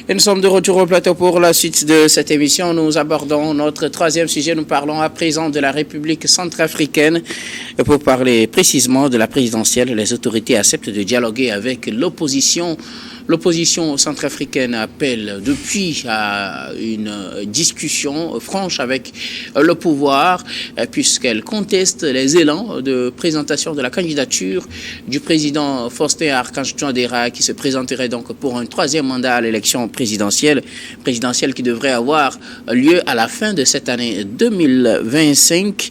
Et nous sommes de retour au plateau pour la suite de cette émission. Nous abordons notre troisième sujet. Nous parlons à présent de la République centrafricaine. Pour parler précisément de la présidentielle, les autorités acceptent de dialoguer avec l'opposition. L'opposition centrafricaine appelle depuis à une discussion franche avec le pouvoir, puisqu'elle conteste les élans de présentation de la candidature du président Faustin Archange Touadéra, qui se présenterait donc pour un troisième mandat à l'élection présidentielle qui devrait avoir lieu à la fin de cette année 2025.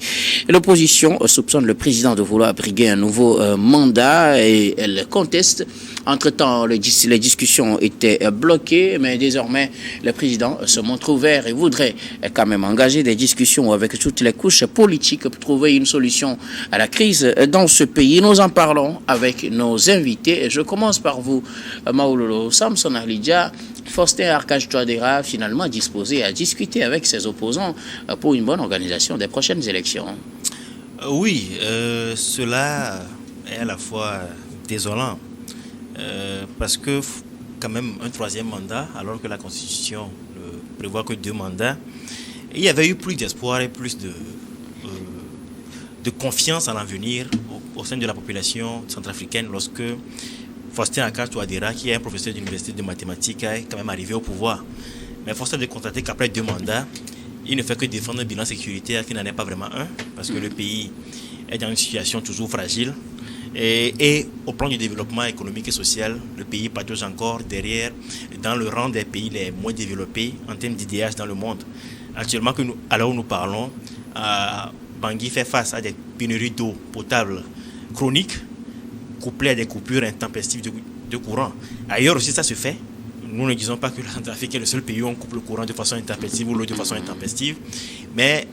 L'opposition soupçonne le président de vouloir briguer un nouveau mandat et elle conteste. Entre-temps, les discussions étaient bloquées, mais désormais, le président se montre ouvert et voudrait quand même engager des discussions avec toutes les couches politiques pour trouver une solution à la crise dans ce pays. Nous en parlons avec nos invités. Je commence par vous, Maoulolo Samson Alidia. Faustin Archange Touadéra finalement disposé à discuter avec ses opposants pour une bonne organisation des prochaines élections. Oui, cela est à la fois désolant. Parce que quand même un troisième mandat, alors que la Constitution ne prévoit que 2 mandats, il y avait eu plus d'espoir et plus de confiance en l'avenir au sein de la population centrafricaine lorsque Faustin Archange Touadéra, qui est un professeur d'université de mathématiques, est quand même arrivé au pouvoir. Mais force est de constater qu'après 2 mandats, il ne fait que défendre un bilan sécuritaire qui n'en est pas vraiment un, parce que le pays est dans une situation toujours fragile. Et au plan du développement économique et social, le pays patauge encore derrière, dans le rang des pays les moins développés en termes d'IDH dans le monde. Actuellement, à l'heure où nous parlons, Bangui fait face à des pénuries d'eau potable chroniques, couplées à des coupures intempestives de courant. Ailleurs aussi, ça se fait. Nous ne disons pas que la Centrafrique est le seul pays où on coupe le courant de façon intempestive ou l'eau de façon intempestive, mais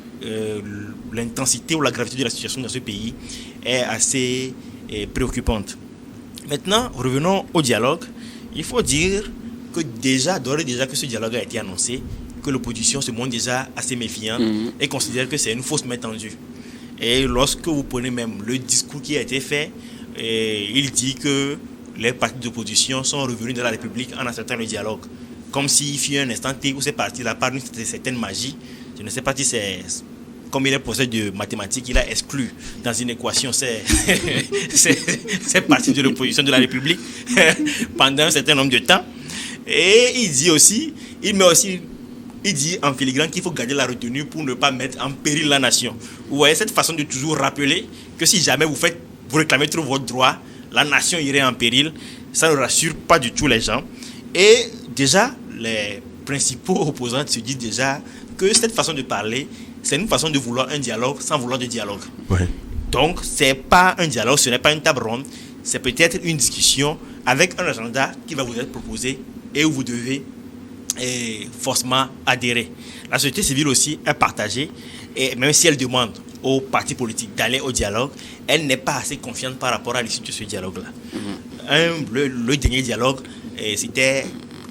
l'intensité ou la gravité de la situation dans ce pays est assez préoccupante. Maintenant, revenons au dialogue. Il faut dire que d'ores et déjà que ce dialogue a été annoncé, que l'opposition se montre déjà assez méfiante et considère que c'est une fausse main tendue. Et lorsque vous prenez même le discours qui a été fait, il dit que les partis d'opposition sont revenus dans la République en acceptant le dialogue. Comme s'il fut un instant T où c'est parti là par une certaine magie. Je ne sais pas si c'est... Comme il est professeur de mathématiques, il a exclu dans une équation ces partis de l'opposition de la République pendant un certain nombre de temps. Et il dit en filigrane qu'il faut garder la retenue pour ne pas mettre en péril la nation. Vous voyez cette façon de toujours rappeler que si jamais vous réclamez trop votre droit, la nation irait en péril. Ça ne rassure pas du tout les gens. Et déjà, les principaux opposants se disent déjà que cette façon de parler, c'est une façon de vouloir un dialogue sans vouloir de dialogue. Ouais. Donc, ce n'est pas un dialogue, ce n'est pas une table ronde, c'est peut-être une discussion avec un agenda qui va vous être proposé et où vous devez forcément adhérer. La société civile aussi est partagée, et même si elle demande aux partis politiques d'aller au dialogue, elle n'est pas assez confiante par rapport à l'issue de ce dialogue-là. Le dernier dialogue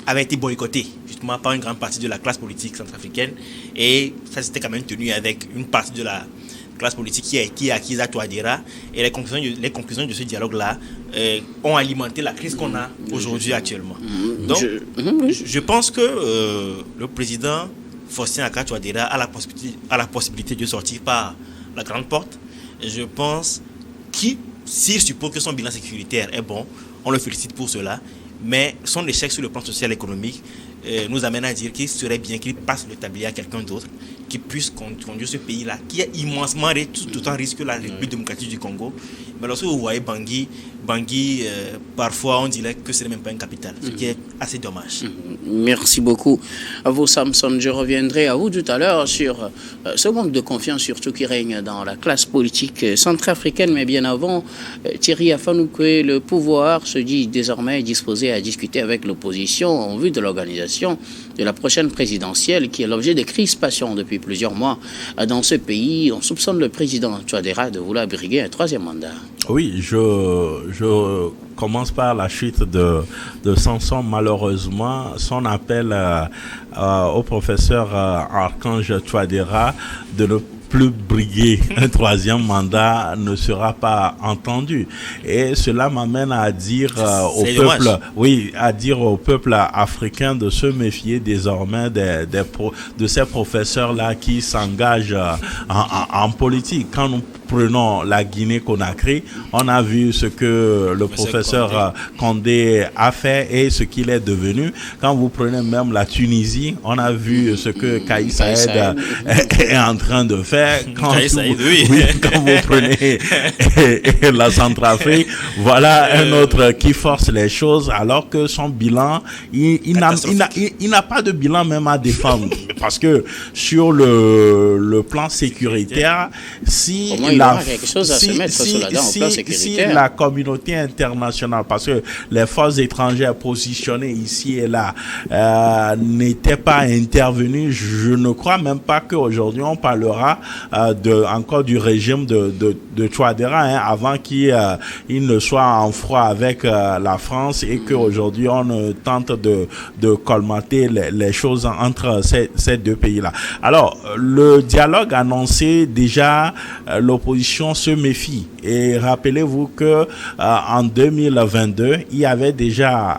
avait été boycotté justement par une grande partie de la classe politique centrafricaine, et ça s'était quand même tenu avec une partie de la classe politique qui est acquise à Touadéra, et les conclusions de ce dialogue-là ont alimenté la crise qu'on a aujourd'hui actuellement. Donc, je pense que le président Faustin Archange Touadéra a la possibilité de sortir par la grande porte. Et je pense s'il suppose que son bilan sécuritaire est bon, on le félicite pour cela. Mais son échec sur le plan social et économique nous amène à dire qu'il serait bien qu'il passe le tablier à quelqu'un d'autre qui puisse conduire ce pays-là, qui est immensement tout autant risque que la République démocratique du Congo. Mais lorsque vous voyez Bangui, parfois on dirait que ce n'est même pas une capitale, ce qui est assez dommage. Merci beaucoup à vous, Samson. Je reviendrai à vous tout à l'heure sur ce manque de confiance surtout qui règne dans la classe politique centrafricaine. Mais bien avant, Thierry Afanouké, le pouvoir se dit désormais disposé à discuter avec l'opposition en vue de l'organisation de la prochaine présidentielle qui est l'objet de crispations depuis plusieurs mois dans ce pays. On soupçonne le président Touadéra de vouloir briguer un troisième mandat. Oui, je commence par la chute de Samson. Malheureusement, son appel au professeur Archange Touadéra de ne plus briguer un troisième mandat ne sera pas entendu. Et cela m'amène à dire au peuple africain de se méfier désormais de ces professeurs-là qui s'engagent en politique. Quand nous prenons la Guinée-Conakry, on a vu ce que le professeur Condé a fait et ce qu'il est devenu. Quand vous prenez même la Tunisie, on a vu ce que Kais Saied est en train de faire. Quand vous prenez la Centrafrique, voilà un autre qui force les choses alors que son bilan, il n'a pas de bilan même à défendre. Parce que sur le plan sécuritaire, si la communauté internationale, parce que les forces étrangères positionnées ici et là n'étaient pas intervenues, je ne crois même pas qu'aujourd'hui on parlera encore du régime de Touadéra, avant qu'il ne soit en froid avec la France et qu'aujourd'hui on tente de colmater les choses entre ces deux pays-là. Alors, le dialogue annoncé, déjà, l'opposition se méfie. Et rappelez-vous que en 2022, il y avait déjà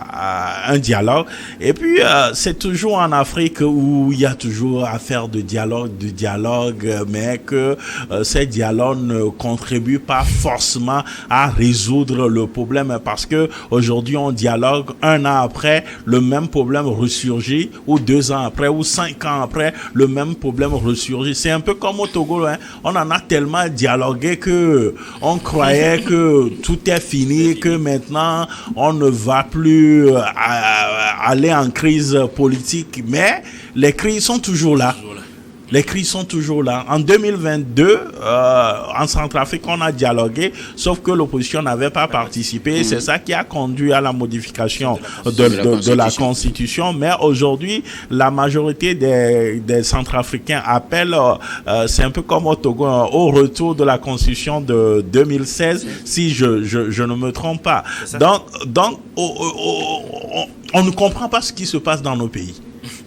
un dialogue. Et puis, c'est toujours en Afrique où il y a toujours affaire de dialogue, mais que ces dialogues ne contribuent pas forcément à résoudre le problème, parce que aujourd'hui on dialogue, un an après, le même problème ressurgit, ou 2 ans après, ou 5 ans après, le même problème ressurgit. C'est un peu comme au Togo, on en a tellement dialogué que on croyait que tout est fini, que maintenant on ne va plus aller en crise politique, mais les crises sont toujours là. Les crises sont toujours là. En 2022, en Centrafrique, on a dialogué, sauf que l'opposition n'avait pas participé. C'est ça qui a conduit à la modification de la Constitution. Mais aujourd'hui, la majorité des Centrafricains appellent, c'est un peu comme au Togo, au retour de la Constitution de 2016, si je ne me trompe pas. Donc on ne comprend pas ce qui se passe dans nos pays.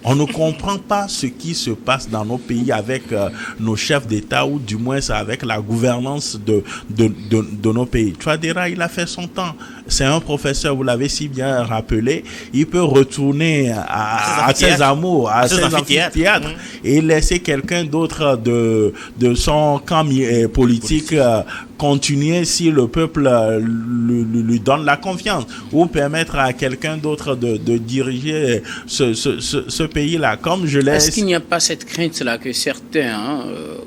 On ne comprend pas ce qui se passe dans nos pays avec nos chefs d'État, ou du moins avec la gouvernance de nos pays. Touadéra, il a fait son temps. C'est un professeur, vous l'avez si bien rappelé. Il peut retourner à ses amours, à ses amphithéâtres, et laisser quelqu'un d'autre de son camp politique continuer, si le peuple lui donne la confiance, ou permettre à quelqu'un d'autre de diriger ce pays-là, comme je l'ai... Est-ce qu'il n'y a pas cette crainte-là que certains,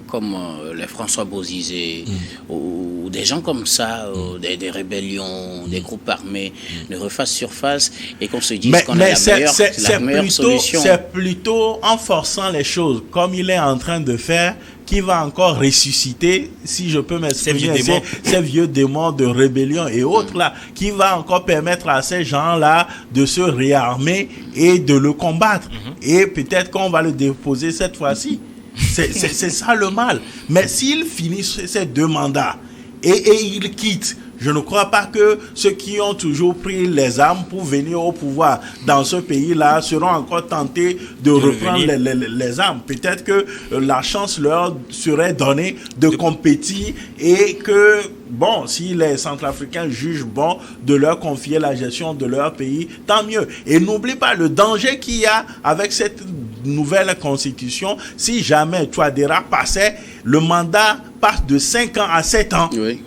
comme les François Bozizé, ou des gens comme ça, des rébellions, des groupes armés, ne refassent surface et qu'on se dise qu'on a la meilleure solution? C'est plutôt en forçant les choses, comme il est en train de faire, qui va encore ressusciter, si je peux m'exprimer, ces vieux démons de rébellion et autres là, qui va encore permettre à ces gens-là de se réarmer et de le combattre. Et peut-être qu'on va le déposer cette fois-ci. C'est ça le mal. Mais s'il finit ces 2 mandats et il quitte, je ne crois pas que ceux qui ont toujours pris les armes pour venir au pouvoir dans ce pays-là seront encore tentés de reprendre les armes. Peut-être que la chance leur serait donnée de compétir, et que, bon, si les Centrafricains jugent bon de leur confier la gestion de leur pays, tant mieux. Et n'oublie pas le danger qu'il y a avec cette nouvelle constitution. Si jamais Touadéra passait, le mandat passe de 5 ans à 7 ans. Oui.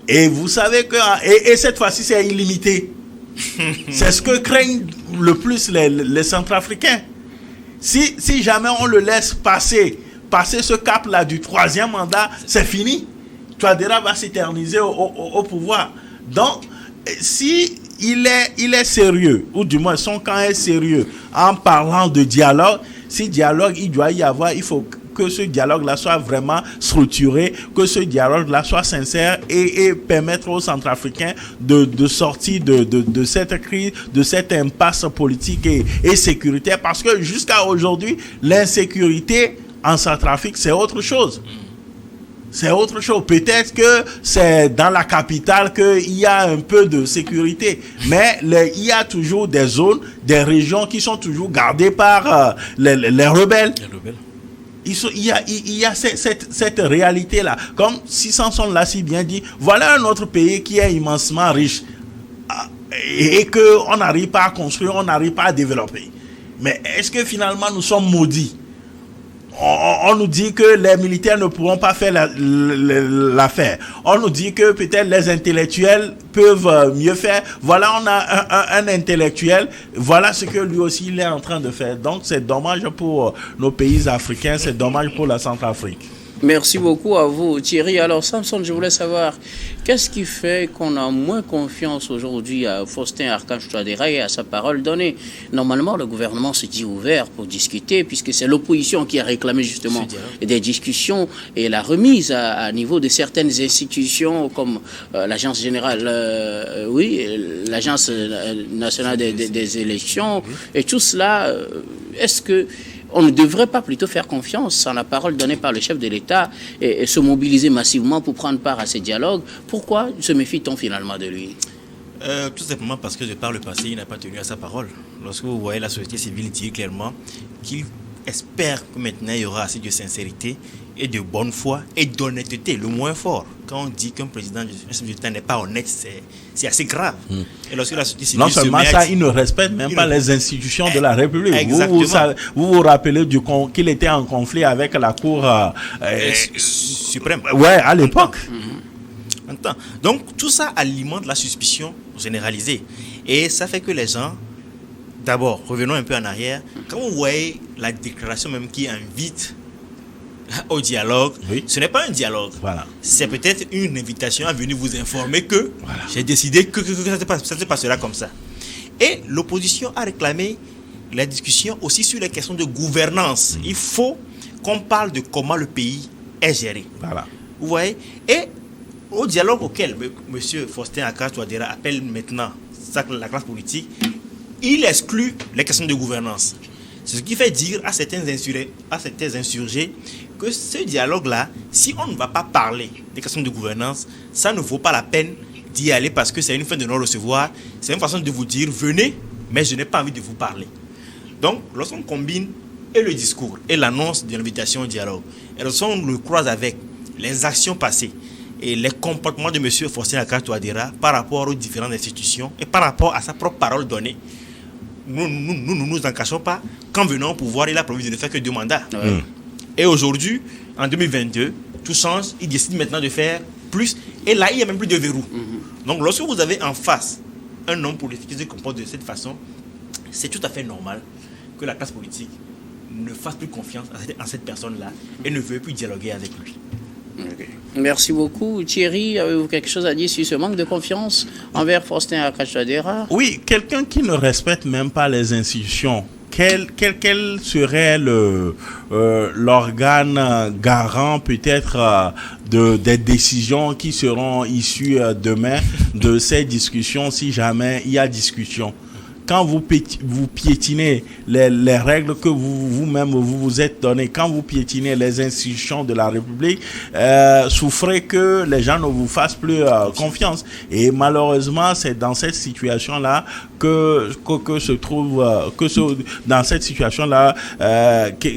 Et vous savez que et cette fois-ci c'est illimité. C'est ce que craignent le plus les Centrafricains. Si jamais on le laisse passer ce cap-là du 3e mandat, c'est fini. Touadéra va s'éterniser au pouvoir. Donc, si il est sérieux, ou du moins son camp est sérieux en parlant de dialogue, si dialogue il doit y avoir, il faut que ce dialogue-là soit vraiment structuré, que ce dialogue-là soit sincère et permettre aux Centrafricains de sortir de cette crise, de cette impasse politique et sécuritaire. Parce que jusqu'à aujourd'hui, l'insécurité en Centrafrique, c'est autre chose. C'est autre chose. Peut-être que c'est dans la capitale qu'il y a un peu de sécurité. Mais il y a toujours des zones, des régions qui sont toujours gardées par les rebelles. Il y a cette réalité-là. Comme si Samson l'a si bien dit, voilà un autre pays qui est immensement riche et qu'on n'arrive pas à construire, on n'arrive pas à développer. Mais est-ce que finalement nous sommes maudits? On nous dit que les militaires ne pourront pas faire l'affaire. On nous dit que peut-être les intellectuels peuvent mieux faire. Voilà, on a un intellectuel. Voilà ce que lui aussi il est en train de faire. Donc c'est dommage pour nos pays africains, c'est dommage pour la Centrafrique. Merci beaucoup à vous, Thierry. Alors, Samson, je voulais savoir, qu'est-ce qui fait qu'on a moins confiance aujourd'hui à Faustin Archange Touadéra et à sa parole donnée? Normalement, le gouvernement se dit ouvert pour discuter, puisque c'est l'opposition qui a réclamé justement des discussions et la remise à niveau de certaines institutions comme l'Agence générale, l'Agence nationale des élections, et tout cela. Est-ce que on ne devrait pas plutôt faire confiance en la parole donnée par le chef de l'État et se mobiliser massivement pour prendre part à ces dialogues? Pourquoi se méfie-t-on finalement de lui? Tout simplement parce que de par le passé, il n'a pas tenu à sa parole. Lorsque vous voyez la société civile dire clairement qu'il espère que maintenant il y aura assez de sincérité et de bonne foi et d'honnêteté, le moins fort. Quand on dit qu'un président de l'État n'est pas honnête, c'est assez grave. Et lorsque la société civile non seulement ça, il ne respecte même pas les institutions de la République. Vous rappelez qu'il était en conflit avec la Cour suprême. Ouais, à l'époque. Donc tout ça alimente la suspicion généralisée. Et ça fait que les gens, d'abord, revenons un peu en arrière, quand vous voyez la déclaration même qui invite au dialogue, ce n'est pas un dialogue. Voilà. C'est peut-être une invitation à venir vous informer que j'ai décidé que ça se passera comme ça. Et l'opposition a réclamé la discussion aussi sur les questions de gouvernance. Il faut qu'on parle de comment le pays est géré. Voilà. Vous voyez? Et au dialogue auquel M. Faustin Archange Touadéra appelle maintenant la classe politique, il exclut les questions de gouvernance. C'est ce qui fait dire à certains insurgés que ce dialogue-là, si on ne va pas parler des questions de gouvernance, ça ne vaut pas la peine d'y aller parce que c'est une fin de non-recevoir. C'est une façon de vous dire, venez, mais je n'ai pas envie de vous parler. Donc, lorsqu'on combine et le discours et l'annonce de l'invitation au dialogue, et lorsqu'on le croise avec les actions passées et les comportements de M. Faustin Archange Touadéra par rapport aux différentes institutions et par rapport à sa propre parole donnée, nous ne nous en cachons pas. Qu'en venant au pouvoir, il a promis de ne faire que 2 mandats. Et aujourd'hui, en 2022, tout change. Il décide maintenant de faire plus. Et là, il n'y a même plus de verrou. Donc, lorsque vous avez en face un homme politique qui se comporte de cette façon, c'est tout à fait normal que la classe politique ne fasse plus confiance à cette personne-là et ne veuille plus dialoguer avec lui. Okay. Merci beaucoup. Thierry, avez-vous quelque chose à dire sur ce manque de confiance envers Faustin Archange Touadéra? Oui, quelqu'un qui ne respecte même pas les institutions. Quel serait l'organe garant peut-être des décisions qui seront issues demain de ces discussions si jamais il y a discussion? Quand vous piétinez les règles que vous-même vous êtes données, quand vous piétinez les institutions de la République, souffrez que les gens ne vous fassent plus confiance. Et malheureusement, c'est dans cette situation-là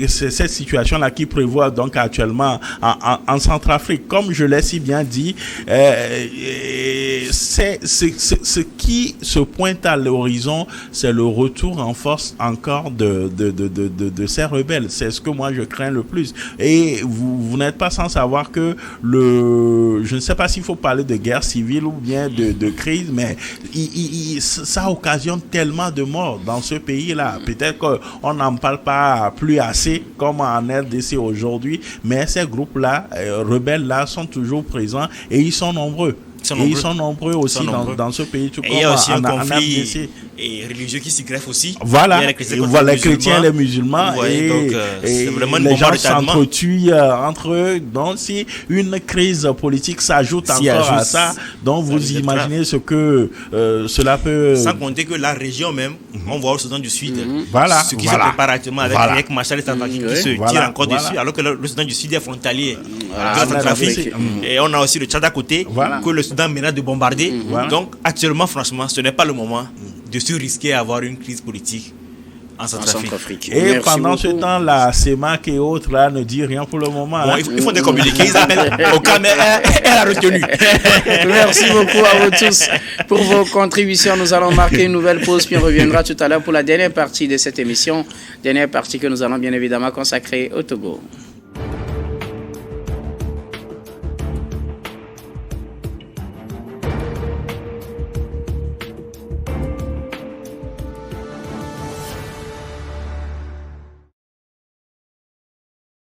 c'est cette situation-là qui prévoit donc actuellement en Centrafrique. Comme je l'ai si bien dit, c'est ce qui se pointe à l'horizon, c'est le retour en force encore de ces rebelles. C'est ce que moi je crains le plus. Et vous n'êtes pas sans savoir que je ne sais pas s'il faut parler de guerre civile ou bien de crise, mais ça occasionne tellement de morts dans ce pays-là. Peut-être qu'on n'en parle pas plus assez comme en RDC aujourd'hui, mais ces groupes-là, rebelles-là, sont toujours présents et ils sont nombreux. Ils sont nombreux aussi dans ce pays. Tout et il y a aussi un conflit religieux qui s'y greffe aussi. Voilà, les chrétiens et les musulmans. Ouais, donc, c'est vraiment les gens s'entretuent entre eux. Donc, si une crise politique s'ajoute encore à ça, donc vous imaginez ce que cela peut... Sans compter que la région même, on voit au Soudan du Sud, ce qui se prépare actuellement avec Machar et Salva-Kiir qui se tire encore dessus, alors que le Soudan du Sud est frontalier de la Centrafrique. Et on a aussi le Tchad à côté, que le Soudan menace de bombarder. Donc, actuellement, franchement, ce n'est pas le moment de se risquer à avoir une crise politique en Centrafrique. Et Merci pendant ce beaucoup. temps, la CEMAC et autres là ne dit rien pour le moment. Bon, hein. ils font des communiqués, ils appellent au cas, mais elle a retenu. Merci beaucoup à vous tous pour vos contributions. Nous allons marquer une nouvelle pause, puis on reviendra tout à l'heure pour la dernière partie de cette émission. Dernière partie que nous allons bien évidemment consacrer au Togo.